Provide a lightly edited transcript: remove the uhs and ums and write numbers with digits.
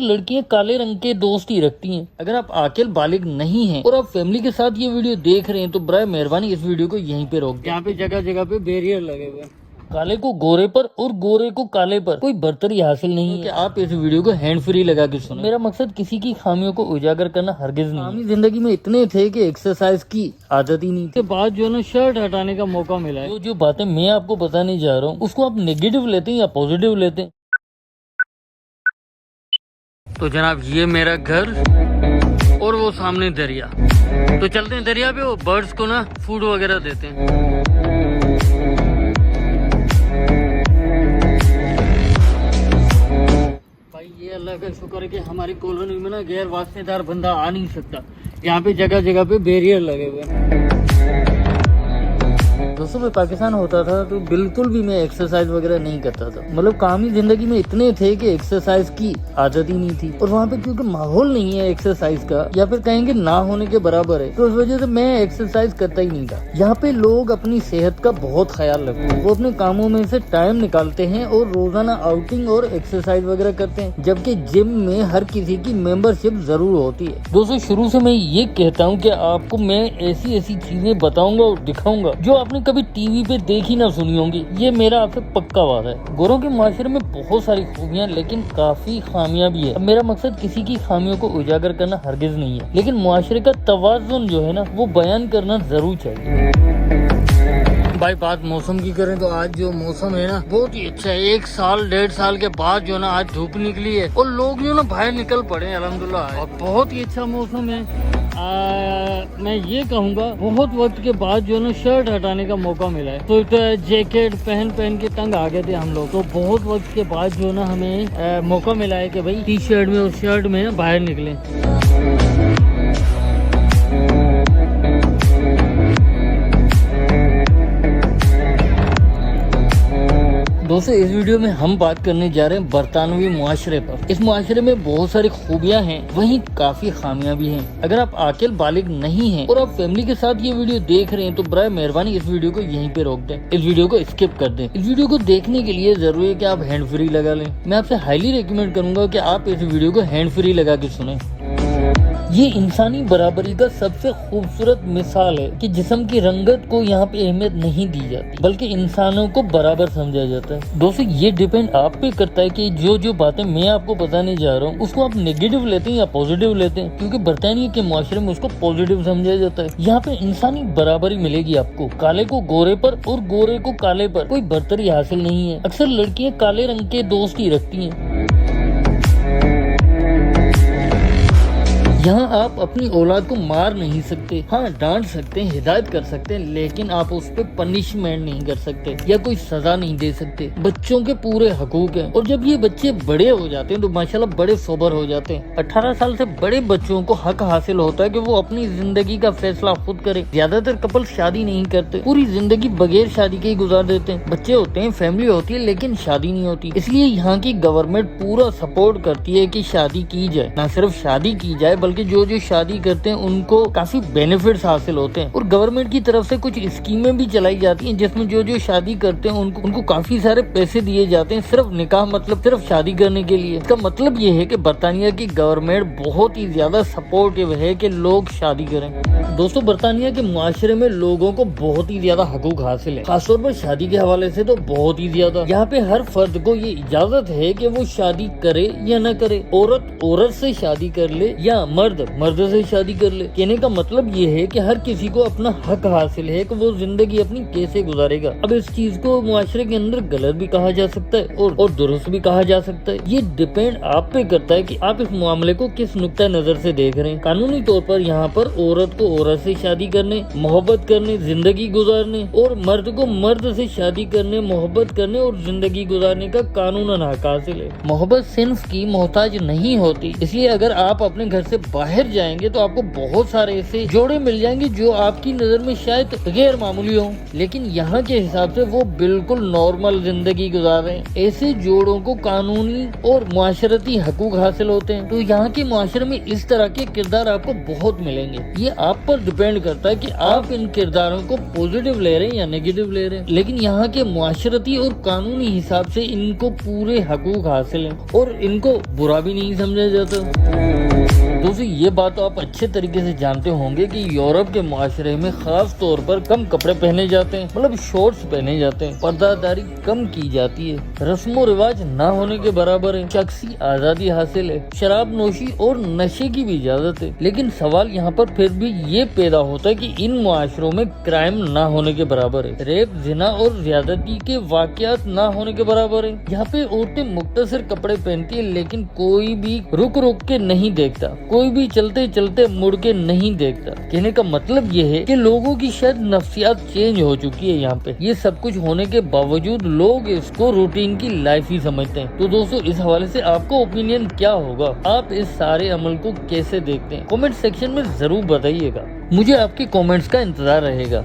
लड़कियां काले रंग के दोस्त ही रखती हैं। अगर आप आकिल बालिग नहीं हैं और आप फैमिली के साथ ये वीडियो देख रहे हैं तो बराए मेहरबानी इस वीडियो को यहीं पे रोक दें। यहाँ पे जगह जगह पे बैरियर लगे हुए हैं। काले को गोरे पर और गोरे को काले पर कोई बर्तरी हासिल नहीं है। आप इस वीडियो को हैंड फ्री लगा के सुने। मेरा मकसद किसी की खामियों को उजागर करना हरगिज नहीं। आमी जिंदगी में इतने थे कि एक्सरसाइज की आदत ही नहीं थी। बाद जो ना शर्ट हटाने का मौका मिला है, जो बातें मैं आपको बताने जा रहा हूँ उसको आप नेगेटिव लेते हैं या पॉजिटिव लेते हैं। तो जनाब ये मेरा घर और वो सामने दरिया। तो चलते हैं दरिया पे, वो बर्ड्स को ना फूड वगैरह देते हैं। भाई ये अल्लाह का शुक्र है कि हमारी कॉलोनी में ना गैर वास्तेदार बंदा आ नहीं सकता। यहाँ पे जगह जगह पे बैरियर लगे हुए हैं। दोस्तों मैं पाकिस्तान होता था तो बिल्कुल भी मैं एक्सरसाइज वगैरह नहीं करता था। मतलब काम ही जिंदगी में इतने थे कि एक्सरसाइज की आदत ही नहीं थी। और वहाँ पे क्योंकि माहौल नहीं है एक्सरसाइज का, या फिर कहेंगे ना होने के बराबर है, तो उस वजह से मैं एक्सरसाइज करता ही नहीं था। यहाँ पे लोग अपनी सेहत का बहुत ख्याल रखते हैं। वो अपने कामों में से टाइम निकालते हैं और रोजाना आउटिंग और एक्सरसाइज वगैरह करते हैं, जबकि जिम में हर किसी की मेंबरशिप जरूर होती है। दोस्तों शुरू से मैं ये कहता हूँ कि आपको मैं ऐसी ऐसी चीजें बताऊंगा और दिखाऊंगा जो आपने कभी टीवी पे देखी ना सुनी होंगी। ये मेरा आपसे पक्का वादा है। गोरों के माशरे में बहुत सारी खूबियां लेकिन काफी खामियां भी है। अब मेरा मकसद किसी की खामियों को उजागर करना हरगिज नहीं है, लेकिन मुआशरे का तवाज़ुन जो है ना वो बयान करना जरूर चाहिए। भाई बात मौसम की करें तो आज जो मौसम है ना बहुत ही अच्छा है। 1 साल 1.5 साल के बाद जो ना आज धूप निकली है और लोग जो ना बाहर निकल पड़े हैं अल्हम्दुलिल्लाह, और बहुत ही अच्छा मौसम है। मैं ये कहूँगा बहुत वक्त के बाद जो ना शर्ट हटाने का मौका मिला है। तो जैकेट पहन के तंग आ गए थे हम लोग, तो बहुत वक्त के बाद जो ना हमें मौका मिला है कि भाई टी शर्ट में और शर्ट में ना बाहर निकले। दोस्तों इस वीडियो में हम बात करने जा रहे हैं बरतानवी मुआशरे पर। इस मुआशरे में बहुत सारी खूबियां हैं, वहीं काफी खामियां भी हैं। अगर आप आकिल बालिग नहीं हैं और आप फैमिली के साथ ये वीडियो देख रहे हैं तो बराए मेहरबानी इस वीडियो को यहीं पे रोक दें, इस वीडियो को स्किप कर दें। इस वीडियो को देखने के लिए जरूरी है कि आप हैंड फ्री लगा लें। मैं आपसे हाईली रिकमेंड करूंगा कि आप इस वीडियो को हैंड फ्री लगा के सुने। ये इंसानी बराबरी का सबसे खूबसूरत मिसाल है कि जिस्म की रंगत को यहाँ पे अहमियत नहीं दी जाती, बल्कि इंसानों को बराबर समझा जाता है। दोस्तों ये डिपेंड आप पे करता है कि जो बातें मैं आपको बताने जा रहा हूँ उसको आप नेगेटिव लेते हैं या पॉजिटिव लेते हैं, क्योंकि बरतानिया के मुआशरे में उसको पॉजिटिव समझा जाता है। यहाँ पे इंसानी बराबरी मिलेगी आपको। काले को गोरे पर और गोरे को काले पर कोई बर्तरी हासिल नहीं है। अक्सर लड़कियाँ काले रंग के दोस्त ही रखती हैं। यहाँ आप अपनी औलाद को मार नहीं सकते, हाँ डांट सकते हैं, हिदायत कर सकते हैं, लेकिन आप उस पर पनिशमेंट नहीं कर सकते या कोई सजा नहीं दे सकते। बच्चों के पूरे हकूक हैं, और जब ये बच्चे बड़े हो जाते हैं तो माशाल्लाह बड़े सोबर हो जाते हैं। 18 साल से बड़े बच्चों को हक हासिल होता है कि वो अपनी जिंदगी का फैसला खुद करे। ज्यादातर कपल शादी नहीं करते, पूरी जिंदगी बगैर शादी के ही गुजार देते हैं। बच्चे होते हैं, फैमिली होती है, लेकिन शादी नहीं होती। इसलिए यहाँ की गवर्नमेंट पूरा सपोर्ट करती है कि शादी की जाए। न सिर्फ शादी की जाए बल्कि जो शादी करते हैं उनको काफी बेनिफिट्स हासिल होते हैं। और गवर्नमेंट की तरफ से कुछ स्कीमें भी चलाई जाती हैं जिसमें जो शादी करते हैं उनको काफी सारे पैसे दिए जाते हैं, सिर्फ निकाह मतलब सिर्फ शादी करने के लिए। इसका मतलब ये है कि बरतानिया की गवर्नमेंट बहुत ही ज्यादा सपोर्टिव है कि लोग शादी करें। दोस्तों बरतानिया के मुआशरे में लोगों को बहुत ही ज्यादा हकूक हासिल है, खासतौर पर शादी के हवाले से तो बहुत ही ज्यादा। यहाँ पे हर फर्द को ये इजाजत है कि वो शादी करे या न करे। औरत से शादी कर ले या मर्द से शादी कर ले। कहने का मतलब ये है कि हर किसी को अपना हक हासिल है कि वो जिंदगी अपनी कैसे गुजारेगा। अब इस चीज को मुआशरे के अंदर गलत भी कहा जा सकता है और दुरुस्त भी कहा जा सकता है। ये डिपेंड आप पे करता है कि आप इस मामले को किस नुक्ता नजर से देख रहे हैं। कानूनी तौर पर यहाँ पर औरत को औरत से शादी करने, मोहब्बत करने, जिंदगी गुजारने, और मर्द को मर्द से शादी करने, मोहब्बत करने और जिंदगी गुजारने का कानूनन हक हासिल है। मोहब्बत सिर्फ की मोहताज नहीं होती, इसलिए अगर आप अपने घर से باہر جائیں گے تو آپ کو بہت سارے ایسے جوڑے مل جائیں گے جو آپ کی نظر میں شاید غیر معمولی ہوں، لیکن یہاں کے حساب سے وہ بالکل نارمل زندگی گزار رہے ہیں۔ ایسے جوڑوں کو قانونی اور معاشرتی حقوق حاصل ہوتے ہیں، تو یہاں کے معاشرے میں اس طرح کے کردار آپ کو بہت ملیں گے۔ یہ آپ پر ڈیپینڈ کرتا ہے کہ آپ ان کرداروں کو پوزیٹیو لے رہے ہیں یا نیگیٹیو لے رہے ہیں، لیکن یہاں کے معاشرتی اور قانونی حساب سے ان کو پورے حقوق حاصل ہیں اور ان کو برا بھی نہیں سمجھا جاتا۔ دوستو یہ بات تو آپ اچھے طریقے سے جانتے ہوں گے کہ یورپ کے معاشرے میں خاص طور پر کم کپڑے پہنے جاتے ہیں، مطلب شورٹس پہنے جاتے ہیں، پردہ داری کم کی جاتی ہے، رسم و رواج نہ ہونے کے برابر ہے، شخصی آزادی حاصل ہے، شراب نوشی اور نشے کی بھی اجازت ہے۔ لیکن سوال یہاں پر پھر بھی یہ پیدا ہوتا ہے کہ ان معاشروں میں کرائم نہ ہونے کے برابر ہے، ریپ، زنا اور زیادتی کے واقعات نہ ہونے کے برابر ہے۔ یہاں پہ عورتیں مختصر کپڑے پہنتی ہیں لیکن کوئی بھی رک کے نہیں دیکھتا، کوئی بھی چلتے چلتے مڑ کے نہیں دیکھتا۔ کہنے کا مطلب یہ ہے کہ لوگوں کی شاید نفسیات چینج ہو چکی ہے یہاں پہ۔ یہ سب کچھ ہونے کے باوجود لوگ اس کو روٹین کی لائف ہی سمجھتے ہیں۔ تو دوستو اس حوالے سے آپ کو اوپینین کیا ہوگا؟ آپ اس سارے عمل کو کیسے دیکھتے ہیں؟ کامنٹ سیکشن میں ضرور بتائیے گا، مجھے آپ کے کامنٹس کا انتظار رہے گا۔